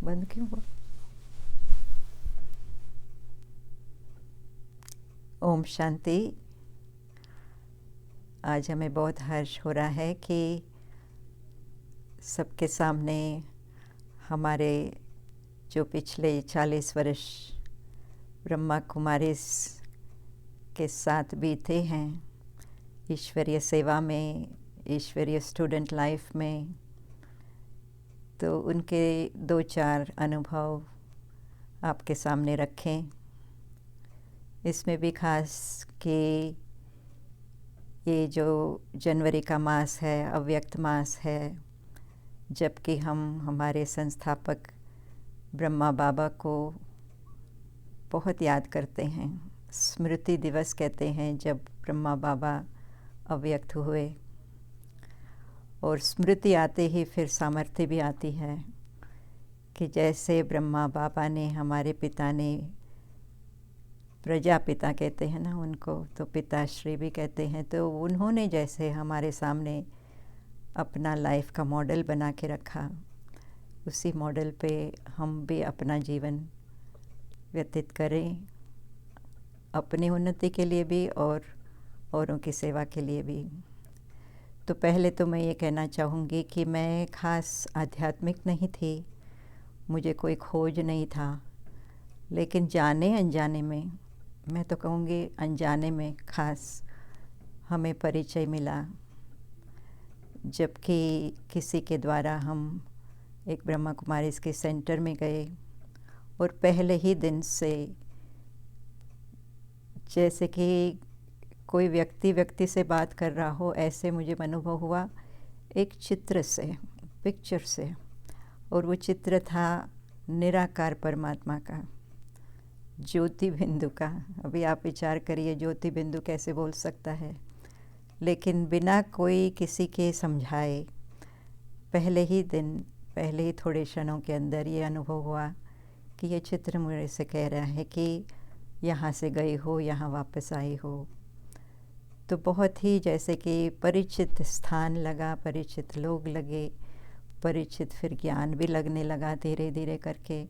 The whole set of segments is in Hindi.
बंद क्यों हुआ? ओम शांति। आज हमें बहुत हर्ष हो रहा है कि सबके सामने हमारे जो पिछले 40 वर्ष ब्रह्मा कुमारीज के साथ बीते हैं ईश्वरीय सेवा में, ईश्वरीय स्टूडेंट लाइफ में, तो उनके 2-4 अनुभव आपके सामने रखें। इसमें भी खास कि ये जो जनवरी का मास है, अव्यक्त मास है, जबकि हम हमारे संस्थापक ब्रह्मा बाबा को बहुत याद करते हैं। स्मृति दिवस कहते हैं जब ब्रह्मा बाबा अव्यक्त हुए, और स्मृति आते ही फिर सामर्थ्य भी आती है कि जैसे ब्रह्मा बाबा ने, हमारे पिता ने, प्रजापिता कहते हैं ना उनको, तो पिताश्री भी कहते हैं, तो उन्होंने जैसे हमारे सामने अपना लाइफ का मॉडल बना के रखा, उसी मॉडल पे हम भी अपना जीवन व्यतीत करें, अपनी उन्नति के लिए भी और औरों की सेवा के लिए भी। तो पहले तो मैं ये कहना चाहूँगी कि मैं खास आध्यात्मिक नहीं थी, मुझे कोई खोज नहीं था, लेकिन जाने अनजाने में, मैं तो कहूँगी अनजाने में खास हमें परिचय मिला, जबकि किसी के द्वारा हम एक ब्रह्मा कुमारीज के सेंटर में गए और पहले ही दिन से जैसे कि कोई व्यक्ति से बात कर रहा हो, ऐसे मुझे अनुभव हुआ एक चित्र से, पिक्चर से, और वो चित्र था निराकार परमात्मा का, ज्योति बिंदु का। अभी आप विचार करिए ज्योति बिंदु कैसे बोल सकता है, लेकिन बिना कोई किसी के समझाए पहले ही थोड़े क्षणों के अंदर ये अनुभव हुआ कि ये चित्र मुझे से कह रहा है कि यहाँ से गई हो, यहाँ वापस आई हो। तो बहुत ही जैसे कि परिचित स्थान लगा, परिचित लोग लगे, परिचित फिर ज्ञान भी लगने लगा धीरे धीरे करके।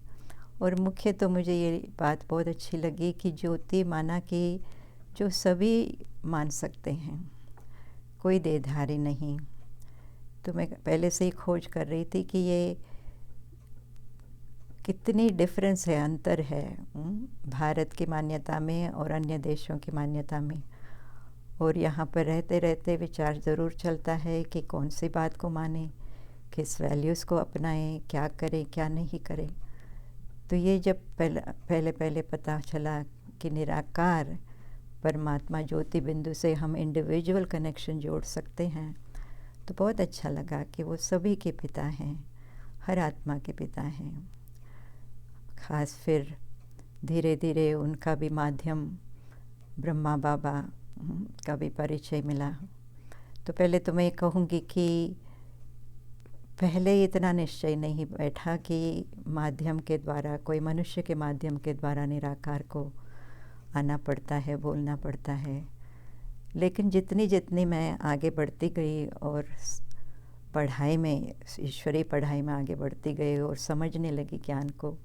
और मुख्य तो मुझे ये बात बहुत अच्छी लगी कि ज्योति माना कि जो सभी मान सकते हैं, कोई देहधारी नहीं। तो मैं पहले से ही खोज कर रही थी कि ये कितनी डिफरेंस है, अंतर है भारत की मान्यता में और अन्य देशों की मान्यता में। और यहाँ पर रहते रहते विचार ज़रूर चलता है कि कौन सी बात को माने, किस वैल्यूज़ को अपनाएं, क्या करें क्या नहीं करें। तो ये जब पहले पता चला कि निराकार परमात्मा ज्योति बिंदु से हम इंडिविजुअल कनेक्शन जोड़ सकते हैं, तो बहुत अच्छा लगा कि वो सभी के पिता हैं, हर आत्मा के पिता हैं। खास फिर धीरे धीरे उनका भी माध्यम ब्रह्मा बाबा का भी परिचय मिला। तो पहले तो मैं कहूँगी कि पहले इतना निश्चय नहीं बैठा कि माध्यम के द्वारा, कोई मनुष्य के माध्यम के द्वारा निराकार को आना पड़ता है, बोलना पड़ता है। लेकिन जितनी मैं आगे बढ़ती गई और पढ़ाई में, ईश्वरीय पढ़ाई में आगे बढ़ती गई और समझने लगी ज्ञान को,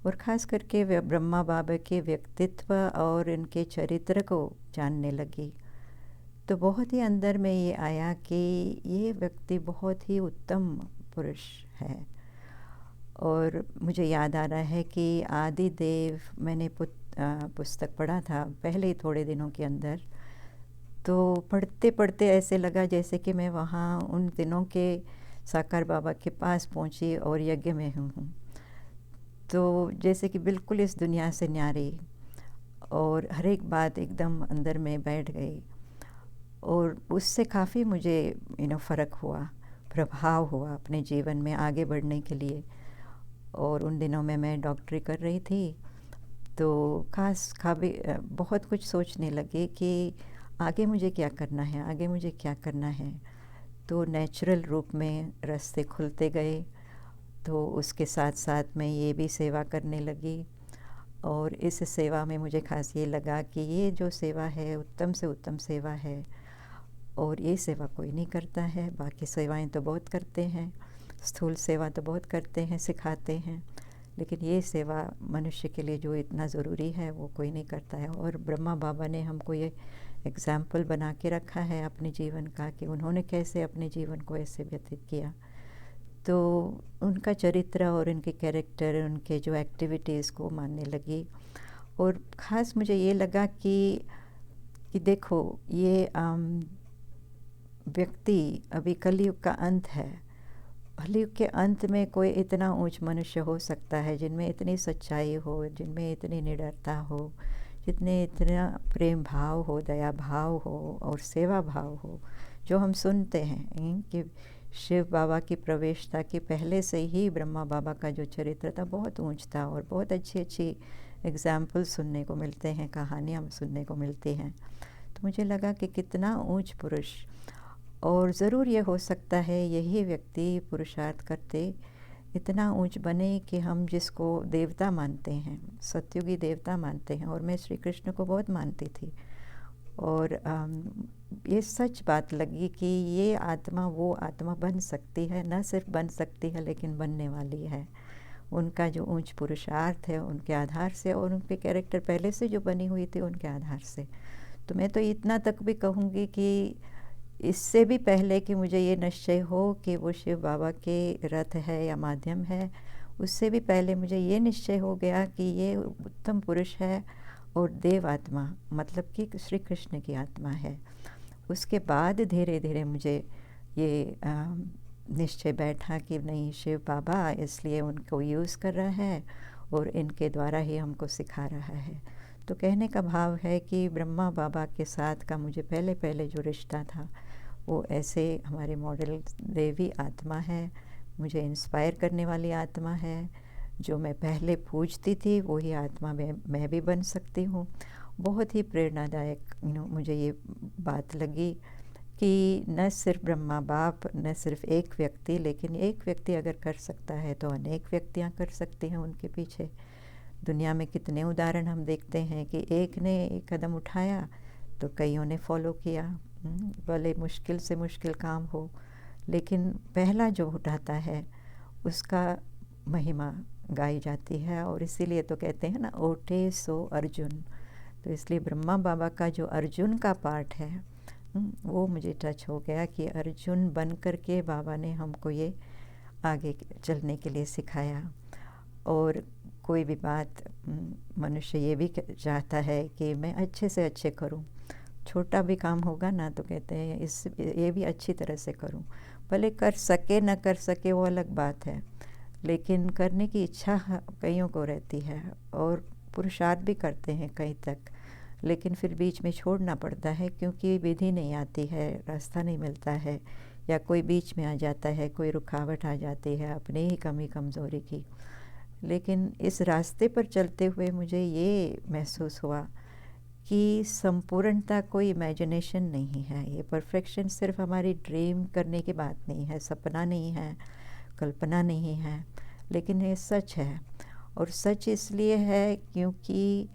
और ख़ास करके ब्रह्मा बाबा के व्यक्तित्व और इनके चरित्र को जानने लगी, तो बहुत ही अंदर में ये आया कि ये व्यक्ति बहुत ही उत्तम पुरुष है। और मुझे याद आ रहा है कि आदि देव, मैंने पुस्तक पढ़ा था पहले ही थोड़े दिनों के अंदर, तो पढ़ते पढ़ते ऐसे लगा जैसे कि मैं वहाँ उन दिनों के साकार बाबा के पास पहुँची और यज्ञ में हूँ। तो जैसे कि बिल्कुल इस दुनिया से न्यारी, और हर एक बात एकदम अंदर में बैठ गई, और उससे काफ़ी मुझे फ़र्क हुआ, प्रभाव हुआ अपने जीवन में आगे बढ़ने के लिए। और उन दिनों में मैं डॉक्टरी कर रही थी, तो बहुत कुछ सोचने लगी कि आगे मुझे क्या करना है, आगे मुझे क्या करना है। तो नेचुरल रूप में रास्ते खुलते गए, तो उसके साथ साथ मैं ये भी सेवा करने लगी। और इस सेवा में मुझे खास ये लगा कि ये जो सेवा है उत्तम से उत्तम सेवा है, और ये सेवा कोई नहीं करता है। बाकी सेवाएं तो बहुत करते हैं, स्थूल सेवा तो बहुत करते हैं, सिखाते हैं, लेकिन ये सेवा मनुष्य के लिए जो इतना ज़रूरी है वो कोई नहीं करता है। और ब्रह्मा बाबा ने हमको ये एग्ज़ाम्पल बना के रखा है अपने जीवन का कि उन्होंने कैसे अपने जीवन को ऐसे व्यतीत किया। तो उनका चरित्र और उनके कैरेक्टर, उनके जो एक्टिविटीज़ को मानने लगी। और ख़ास मुझे ये लगा कि देखो ये व्यक्ति अभी कलयुग का अंत है। कलयुग के अंत में कोई इतना ऊंच मनुष्य हो सकता है जिनमें इतनी सच्चाई हो, जिनमें इतनी निडरता हो, जितने इतना प्रेम भाव हो, दया भाव हो और सेवा भाव हो, जो हम सुनते हैं कि शिव बाबा की प्रवेशता के पहले से ही ब्रह्मा बाबा का जो चरित्र था बहुत ऊंच था और बहुत अच्छी अच्छी एग्जाम्पल सुनने को मिलते हैं, कहानियाँ सुनने को मिलती हैं। तो मुझे लगा कि कितना ऊंच पुरुष, और ज़रूर ये हो सकता है यही व्यक्ति पुरुषार्थ करते इतना ऊंच बने कि हम जिसको देवता मानते हैं, सतयुगी देवता मानते हैं, और मैं श्री कृष्ण को बहुत मानती थी। और ये सच बात लगी कि ये आत्मा वो आत्मा बन सकती है, न सिर्फ बन सकती है लेकिन बनने वाली है। उनका जो ऊंच पुरुषार्थ है उनके आधार से, और उनके कैरेक्टर पहले से जो बनी हुई थी उनके आधार से। तो मैं तो इतना तक भी कहूँगी कि इससे भी पहले कि मुझे ये निश्चय हो कि वो शिव बाबा के रथ है या माध्यम है, उससे भी पहले मुझे ये निश्चय हो गया कि ये उत्तम पुरुष है और देव आत्मा, मतलब कि श्री कृष्ण की आत्मा है। उसके बाद धीरे धीरे मुझे ये निश्चय बैठा कि नहीं, शिव बाबा इसलिए उनको यूज़ कर रहा है और इनके द्वारा ही हमको सिखा रहा है। तो कहने का भाव है कि ब्रह्मा बाबा के साथ का मुझे पहले पहले जो रिश्ता था वो ऐसे हमारे मॉडल देवी आत्मा है, मुझे इंस्पायर करने वाली आत्मा है। जो मैं पहले पूजती थी वही आत्मा मैं भी बन सकती हूँ। बहुत ही प्रेरणादायक मुझे ये बात लगी कि न सिर्फ ब्रह्मा बाप, न सिर्फ एक व्यक्ति, लेकिन एक व्यक्ति अगर कर सकता है तो अनेक व्यक्तियाँ कर सकती हैं उनके पीछे। दुनिया में कितने उदाहरण हम देखते हैं कि एक ने एक कदम उठाया तो कईयों ने फॉलो किया, भले मुश्किल से मुश्किल काम हो, लेकिन पहला जो उठाता है उसका महिमा गाई जाती है। और इसीलिए तो कहते हैं ना, ओटे सो अर्जुन। तो इसलिए ब्रह्मा बाबा का जो अर्जुन का पार्ट है वो मुझे टच हो गया कि अर्जुन बन कर के बाबा ने हमको ये आगे चलने के लिए सिखाया। और कोई भी बात मनुष्य ये भी चाहता है कि मैं अच्छे से अच्छे करूं, छोटा भी काम होगा ना तो कहते हैं ये भी अच्छी तरह से करूं। भले कर सके न कर सके वो अलग बात है, लेकिन करने की इच्छा कईयों को रहती है और पुरुषार्थ भी करते हैं कहीं तक, लेकिन फिर बीच में छोड़ना पड़ता है क्योंकि विधि नहीं आती है, रास्ता नहीं मिलता है, या कोई बीच में आ जाता है, कोई रुकावट आ जाती है अपनी ही कमी कमज़ोरी की। लेकिन इस रास्ते पर चलते हुए मुझे ये महसूस हुआ कि संपूर्णता कोई इमेजिनेशन नहीं है। ये परफेक्शन सिर्फ हमारी ड्रीम करने की बात नहीं है, सपना नहीं है, कल्पना नहीं है, लेकिन ये सच है। और सच इसलिए है क्योंकि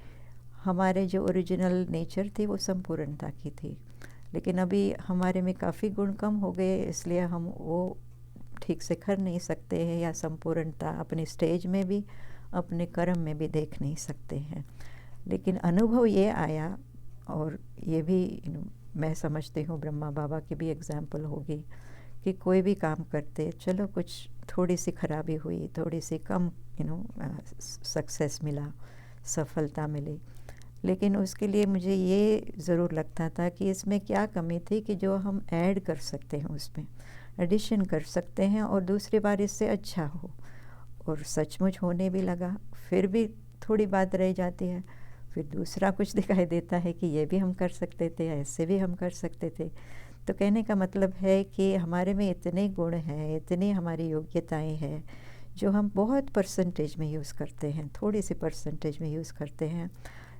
हमारे जो ओरिजिनल नेचर थी वो संपूर्णता की थी, लेकिन अभी हमारे में काफ़ी गुण कम हो गए, इसलिए हम वो ठीक से कर नहीं सकते हैं, या संपूर्णता अपने स्टेज में भी अपने कर्म में भी देख नहीं सकते हैं। लेकिन अनुभव ये आया, और ये भी मैं समझती हूँ ब्रह्मा बाबा की भी एग्जाम्पल होगी कि कोई भी काम करते, चलो कुछ थोड़ी सी खराबी हुई, थोड़ी सी कम सक्सेस मिला, सफलता मिली, लेकिन उसके लिए मुझे ये ज़रूर लगता था कि इसमें क्या कमी थी कि जो हम ऐड कर सकते हैं, उसमें एडिशन कर सकते हैं और दूसरी बार इससे अच्छा हो। और सचमुच होने भी लगा। फिर भी थोड़ी बात रह जाती है, फिर दूसरा कुछ दिखाई देता है कि ये भी हम कर सकते थे, ऐसे भी हम कर सकते थे। तो कहने का मतलब है कि हमारे में इतने गुण हैं, इतनी हमारी योग्यताएं हैं जो हम बहुत परसेंटेज में यूज़ करते हैं, थोड़ी सी परसेंटेज में यूज़ करते हैं।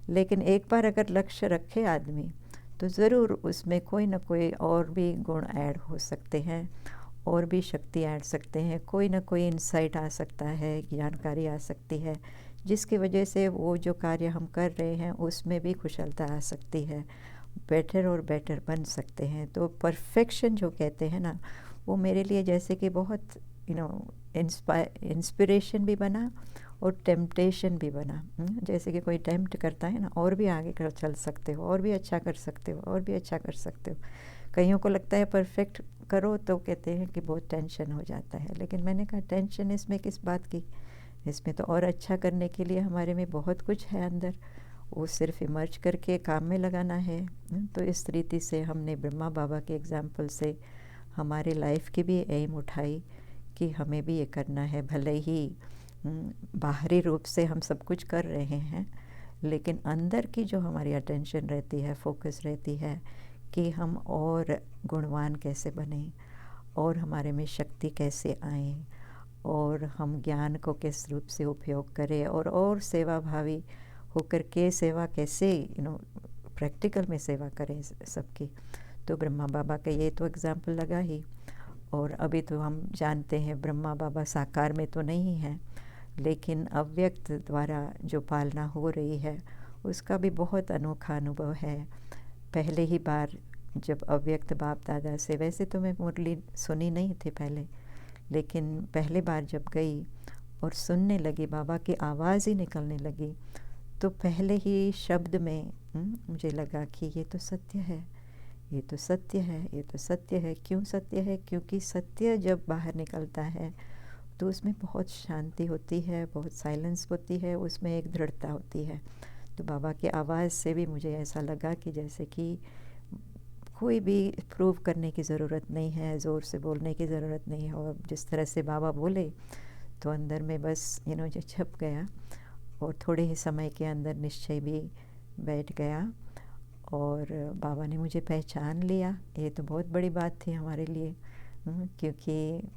लेकिन एक बार अगर लक्ष्य रखे आदमी तो ज़रूर उसमें कोई ना कोई और भी गुण ऐड हो सकते हैं, और भी शक्ति ऐड सकते हैं, कोई ना कोई इंसाइट आ सकता है, जानकारी आ सकती है, जिसकी वजह से वो जो कार्य हम कर रहे हैं उसमें भी कुशलता आ सकती है, बेटर और बेटर बन सकते हैं। तो परफेक्शन जो कहते हैं ना, वो मेरे लिए जैसे कि बहुत इंस्पिरेशन भी बना और टेम्पटेशन भी बना। जैसे कि कोई टेम्प्ट करता है ना, और भी आगे कर चल सकते हो, और भी अच्छा कर सकते हो, और भी अच्छा कर सकते हो। कईयों को लगता है परफेक्ट करो तो कहते हैं कि बहुत टेंशन हो जाता है, लेकिन मैंने कहा टेंशन इसमें किस बात की, इसमें तो और अच्छा करने के लिए हमारे में बहुत कुछ है अंदर, वो सिर्फ इमर्ज करके काम में लगाना है। तो इस रीति से हमने ब्रह्मा बाबा के एग्ज़ाम्पल से हमारी लाइफ की भी एम उठाई कि हमें भी ये करना है। भले ही बाहरी रूप से हम सब कुछ कर रहे हैं, लेकिन अंदर की जो हमारी अटेंशन रहती है, फोकस रहती है कि हम और गुणवान कैसे बने, और हमारे में शक्ति कैसे आए, और हम ज्ञान को किस रूप से उपयोग करें, और सेवा भावी होकर के सेवा कैसे प्रैक्टिकल में सेवा करें सबकी। तो ब्रह्मा बाबा का ये तो एग्ज़ाम्पल लगा ही। और अभी तो हम जानते हैं ब्रह्मा बाबा साकार में तो नहीं हैं, लेकिन अव्यक्त द्वारा जो पालना हो रही है उसका भी बहुत अनोखा अनुभव है। पहले ही बार जब अव्यक्त बाप दादा से, वैसे तो मैं मुरली सुनी नहीं थी पहले, लेकिन पहली बार जब गई और सुनने लगी, बाबा की आवाज़ ही निकलने लगी, तो पहले ही शब्द में मुझे लगा कि ये तो सत्य है, ये तो सत्य है, ये तो सत्य है। क्यों सत्य है? क्योंकि सत्य जब बाहर निकलता है तो उसमें बहुत शांति होती है, बहुत साइलेंस होती है, उसमें एक दृढ़ता होती है। तो बाबा की आवाज़ से भी मुझे ऐसा लगा कि जैसे कि कोई भी प्रूव करने की ज़रूरत नहीं है, ज़ोर से बोलने की ज़रूरत नहीं है, और जिस तरह से बाबा बोले तो अंदर में बस जो छप गया, और थोड़े ही समय के अंदर निश्चय भी बैठ गया, और बाबा ने मुझे पहचान लिया। ये तो बहुत बड़ी बात थी हमारे लिए, क्योंकि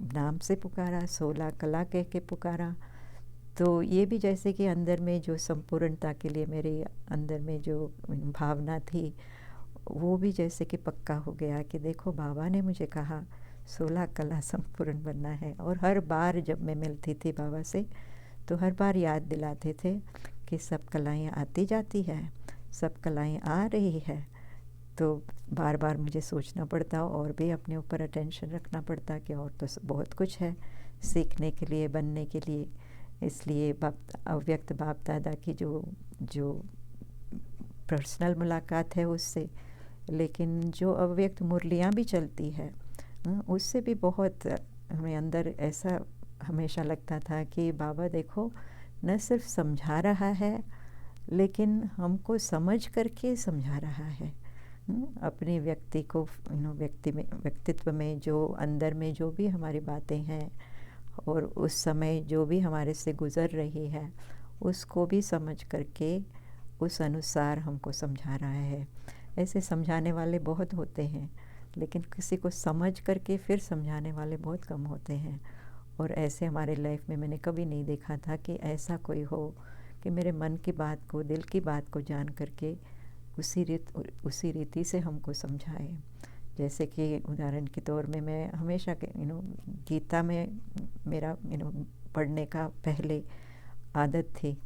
नाम से पुकारा, 16 कला कह के पुकारा। तो ये भी जैसे कि अंदर में जो संपूर्णता के लिए मेरे अंदर में जो भावना थी, वो भी जैसे कि पक्का हो गया कि देखो बाबा ने मुझे कहा 16 कला संपूर्ण बनना है। और हर बार जब मैं मिलती थी बाबा से तो हर बार याद दिलाते थे कि सब कलाएँ आती जाती है, सब कलाएँ आ रही है। तो बार बार मुझे सोचना पड़ता और भी अपने ऊपर अटेंशन रखना पड़ता कि और तो बहुत कुछ है सीखने के लिए, बनने के लिए। इसलिए अव्यक्त बाप दादा की जो पर्सनल मुलाकात है उससे, लेकिन जो अव्यक्त मुरलियाँ भी चलती है उससे भी बहुत हमें अंदर ऐसा हमेशा लगता था कि बाबा देखो न सिर्फ समझा रहा है, लेकिन हमको समझ करके समझा रहा है। अपने व्यक्ति को व्यक्तित्व में जो अंदर में जो भी हमारी बातें हैं, और उस समय जो भी हमारे से गुज़र रही है, उसको भी समझ करके उस अनुसार हमको समझा रहा है। ऐसे समझाने वाले बहुत होते हैं, लेकिन किसी को समझ करके फिर समझाने वाले बहुत कम होते हैं। और ऐसे हमारे लाइफ में मैंने कभी नहीं देखा था कि ऐसा कोई हो कि मेरे मन की बात को, दिल की बात को जान करके उसी रीति से हमको समझाए। जैसे कि उदाहरण के तौर में मैं हमेशा गीता में मेरा पढ़ने का पहले आदत थी,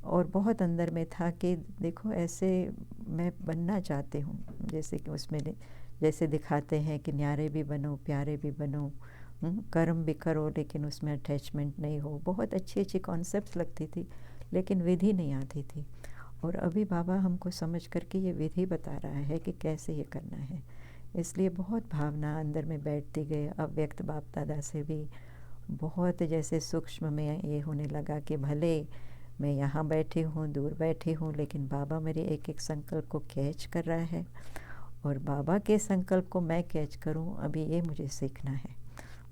और बहुत अंदर में था कि देखो ऐसे मैं बनना चाहती हूँ, जैसे कि उसमें जैसे दिखाते हैं कि न्यारे भी बनो, प्यारे भी बनो, कर्म भी करो, लेकिन उसमें अटैचमेंट नहीं हो। बहुत अच्छी अच्छी कॉन्सेप्ट्स लगती थी, लेकिन विधि नहीं आती थी। और अभी बाबा हमको समझ करके ये विधि बता रहा है कि कैसे ये करना है। इसलिए बहुत भावना अंदर में बैठती गई। अव्यक्त बाप दादा से भी बहुत जैसे सूक्ष्म में ये होने लगा कि भले मैं यहाँ बैठी हूँ, दूर बैठी हूँ, लेकिन बाबा मेरे एक एक संकल्प को कैच कर रहा है, और बाबा के संकल्प को मैं कैच करूँ, अभी ये मुझे सीखना है।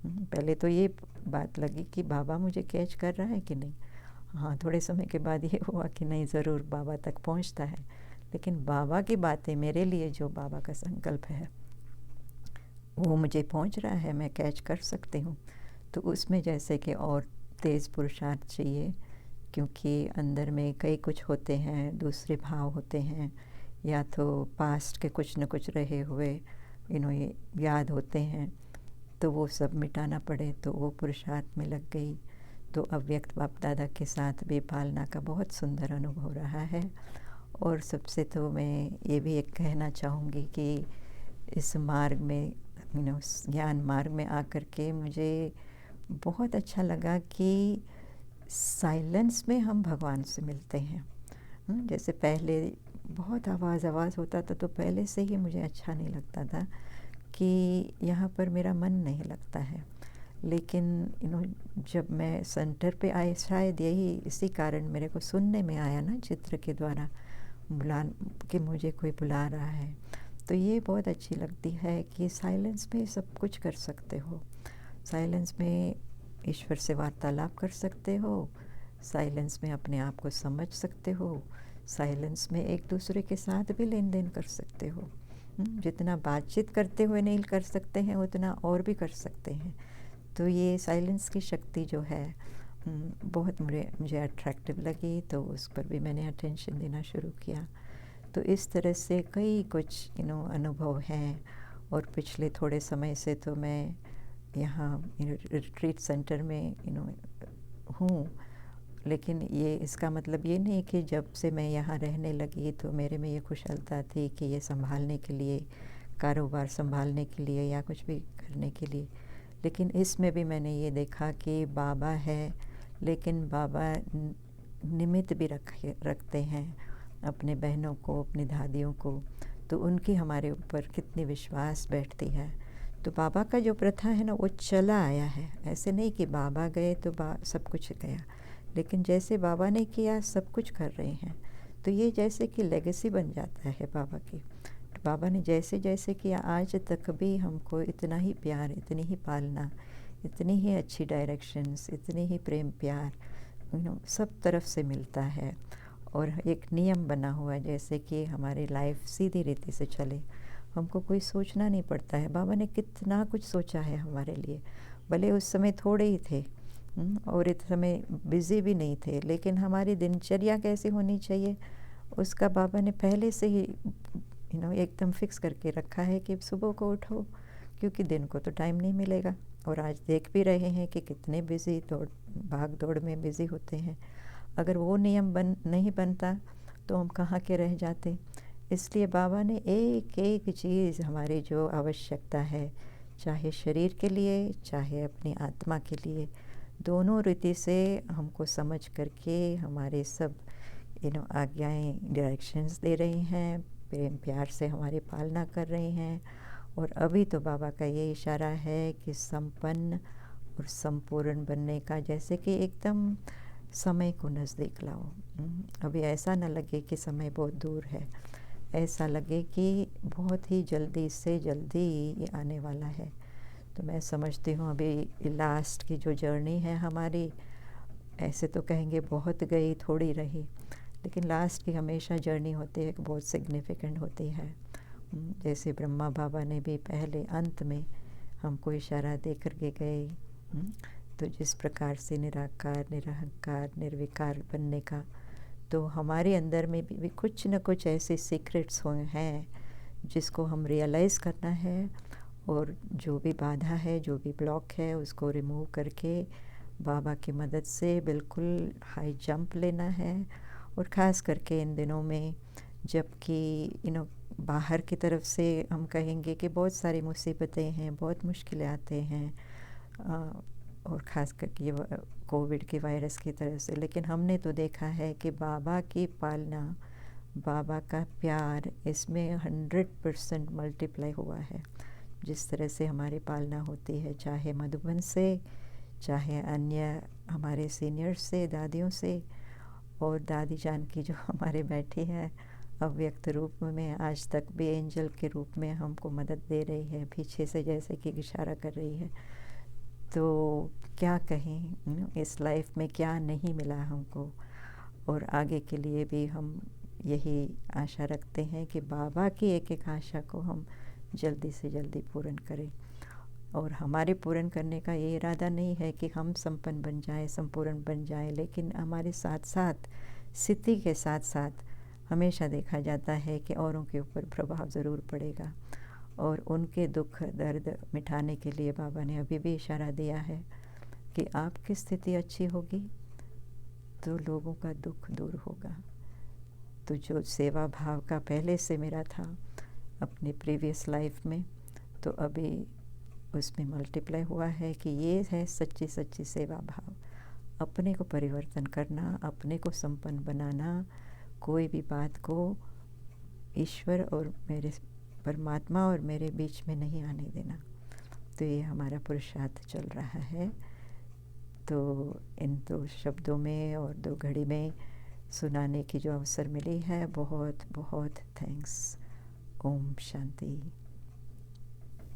पहले तो ये बात लगी कि बाबा मुझे कैच कर रहा है कि नहीं। हाँ, थोड़े समय के बाद ये हुआ कि नहीं, ज़रूर बाबा तक पहुँचता है, लेकिन बाबा की बातें मेरे लिए जो बाबा का संकल्प है वो मुझे पहुँच रहा है, मैं कैच कर सकती हूँ। तो उसमें जैसे कि और तेज़ पुरुषार्थ चाहिए, क्योंकि अंदर में कई कुछ होते हैं, दूसरे भाव होते हैं, या तो पास्ट के कुछ न कुछ रहे हुए ये याद होते हैं, तो वो सब मिटाना पड़े। तो वो पुरुषार्थ में लग गई। तो अव्यक्त बाप दादा के साथ भी पालना का बहुत सुंदर अनुभव रहा है। और सबसे तो मैं ये भी एक कहना चाहूँगी कि इस मार्ग में ज्ञान मार्ग में आकर के मुझे बहुत अच्छा लगा कि साइलेंस में हम भगवान से मिलते हैं। जैसे पहले बहुत आवाज़ आवाज़ होता था तो पहले से ही मुझे अच्छा नहीं लगता था कि यहाँ पर मेरा मन नहीं लगता है। लेकिन जब मैं सेंटर पे आई, शायद यही इसी कारण मेरे को सुनने में आया ना चित्र के द्वारा कि मुझे कोई बुला रहा है, तो ये बहुत अच्छी लगती है कि साइलेंस में सब कुछ कर सकते हो। साइलेंस में ईश्वर से वार्तालाप कर सकते हो, साइलेंस में अपने आप को समझ सकते हो, साइलेंस में एक दूसरे के साथ भी लेन देन कर सकते हो। जितना बातचीत करते हुए नहीं कर सकते हैं उतना और भी कर सकते हैं। तो ये साइलेंस की शक्ति जो है बहुत मुझे अट्रैक्टिव लगी, तो उस पर भी मैंने अटेंशन देना शुरू किया। तो इस तरह से कई कुछ अनुभव हैं। और पिछले थोड़े समय से तो मैं यहाँ रिट्रीट सेंटर में हूँ, लेकिन ये इसका मतलब ये नहीं कि जब से मैं यहाँ रहने लगी तो मेरे में ये कुशलता थी कि ये संभालने के लिए, कारोबार संभालने के लिए या कुछ भी करने के लिए। लेकिन इसमें भी मैंने ये देखा कि बाबा है, लेकिन बाबा निमित्त भी रखते हैं अपने बहनों को, अपनी दादियों को, तो उनकी हमारे ऊपर कितनी विश्वास बैठती है। तो बाबा का जो प्रथा है ना वो चला आया है। ऐसे नहीं कि बाबा गए तो सब कुछ गया, लेकिन जैसे बाबा ने किया सब कुछ कर रहे हैं। तो ये जैसे कि लेगेसी बन जाता है बाबा की। तो बाबा ने जैसे जैसे किया आज तक भी हमको इतना ही प्यार, इतनी ही पालना, इतनी ही अच्छी डायरेक्शंस, इतनी ही प्रेम प्यार सब तरफ से मिलता है। और एक नियम बना हुआ है जैसे कि हमारी लाइफ सीधी रीति से चले, हमको कोई सोचना नहीं पड़ता है। बाबा ने कितना कुछ सोचा है हमारे लिए, भले उस समय थोड़े ही थे और इस समय बिज़ी भी नहीं थे, लेकिन हमारी दिनचर्या कैसी होनी चाहिए उसका बाबा ने पहले से ही एकदम फिक्स करके रखा है कि सुबह को उठो, क्योंकि दिन को तो टाइम नहीं मिलेगा। और आज देख भी रहे हैं कि कितने बिज़ी भाग दौड़ में बिज़ी होते हैं। अगर वो नियम नहीं बनता तो हम कहाँ के रह जाते। इसलिए बाबा ने एक एक चीज़ हमारी जो आवश्यकता है, चाहे शरीर के लिए चाहे अपनी आत्मा के लिए, दोनों रीति से हमको समझ करके हमारे सब आज्ञाएँ, डायरेक्शंस दे रही हैं, प्रेम प्यार से हमारी पालना कर रही हैं। और अभी तो बाबा का ये इशारा है कि संपन्न और संपूर्ण बनने का, जैसे कि एकदम समय को नज़दीक लाओ। अभी ऐसा ना लगे कि समय बहुत दूर है, ऐसा लगे कि बहुत ही जल्दी से जल्दी ये आने वाला है। तो मैं समझती हूँ अभी लास्ट की जो जर्नी है हमारी, ऐसे तो कहेंगे बहुत गई थोड़ी रही, लेकिन लास्ट की हमेशा जर्नी होती है, बहुत सिग्निफिकेंट होती है। जैसे ब्रह्मा बाबा ने भी पहले अंत में हमको इशारा दे कर के गए, तो जिस प्रकार से निराकार, निरहंकार, निर्विकार बनने का, तो हमारे अंदर में भी कुछ न कुछ ऐसे सीक्रेट्स हैं जिसको हम रियलाइज़ करना है। और जो भी बाधा है, जो भी ब्लॉक है, उसको रिमूव करके बाबा की मदद से बिल्कुल हाई जंप लेना है। और ख़ास करके इन दिनों में जबकि बाहर की तरफ से हम कहेंगे कि बहुत सारी मुसीबतें हैं, बहुत मुश्किलें आते हैं, और ख़ास करके ये कोविड के वायरस की तरफ से, लेकिन हमने तो देखा है कि बाबा की पालना, बाबा का प्यार इसमें 100% मल्टीप्लाई हुआ है। जिस तरह से हमारी पालना होती है, चाहे मधुबन से, चाहे अन्य हमारे सीनियर्स से, दादियों से, और दादी जान की जो हमारे बैठी है अव्यक्त रूप में, आज तक भी एंजल के रूप में हमको मदद दे रही है, पीछे से जैसे कि इशारा कर रही है। तो क्या कहें, इस लाइफ में क्या नहीं मिला हमको, और आगे के लिए भी हम यही आशा रखते हैं कि बाबा की एक एक आशा को हम जल्दी से जल्दी पूर्ण करें। और हमारे पूर्ण करने का ये इरादा नहीं है कि हम संपन्न बन जाएं, संपूर्ण बन जाएं, लेकिन हमारे साथ साथ, स्थिति के साथ साथ हमेशा देखा जाता है कि औरों के ऊपर प्रभाव ज़रूर पड़ेगा। और उनके दुख दर्द मिटाने के लिए बाबा ने अभी भी इशारा दिया है कि आपकी स्थिति अच्छी होगी तो लोगों का दुख दूर होगा। तो जो सेवा भाव का पहले से मेरा था अपनी प्रीवियस लाइफ में, तो अभी उसमें मल्टीप्लाई हुआ है कि ये है सच्ची सच्ची सेवा भाव। अपने को परिवर्तन करना, अपने को संपन्न बनाना, कोई भी बात को ईश्वर और मेरे परमात्मा और मेरे बीच में नहीं आने देना। तो ये हमारा पुरुषार्थ चल रहा है। तो इन 2 शब्दों में और 2 घड़ी में सुनाने की जो अवसर मिली है, बहुत बहुत थैंक्स। ओम शांति।